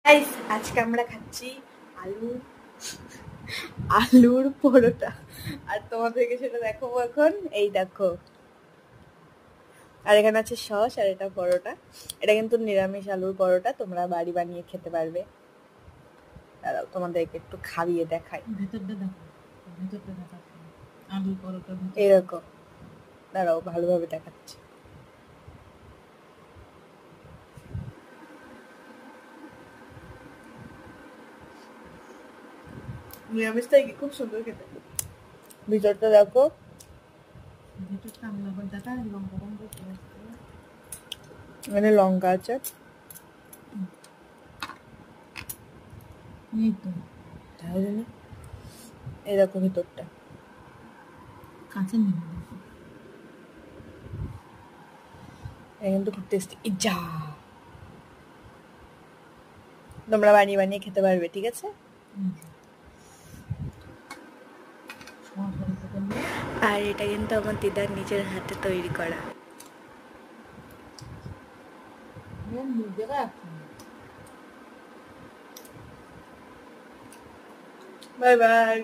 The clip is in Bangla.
গাইস আজকে আমরা খাচ্ছি আলু আলুর পরোটা। আর তোমাদেরকে সেটা দেখাবো এখন। এই দেখো, আর এখানে আছে সস, আর এটা পরোটা। এটা কিন্তু নিরামিষ আলুর পরোটা, তোমরা বাড়ি বানিয়ে খেতে পারবে। দাঁড়াও তোমাদেরকে একটু খাইয়ে দেখাই। ভেতরটা দেখো, ভেতরটা দেখাচ্ছি আলুর পরোটা। এই দেখো, দাঁড়াও ভালোভাবে দেখাচ্ছি। নিরামিষটাই কি খুব সুন্দর খেতে। ভিতরটা দেখো, ভেতরটা আমি আবার দেখা লঙ্কা লঙ্কা এখানে লঙ্কা আছে। এই তো তাহলে এই দেখো ভিতরটা কাঁচা নিয়ে কিন্তু খুব টেস্টি। যা তোমরা বানিয়ে বানিয়ে খেতে পারবে, ঠিক আছে? আর এটা কিন্তু আমার দিদার নিজের হাতে তৈরি করা। Bye bye.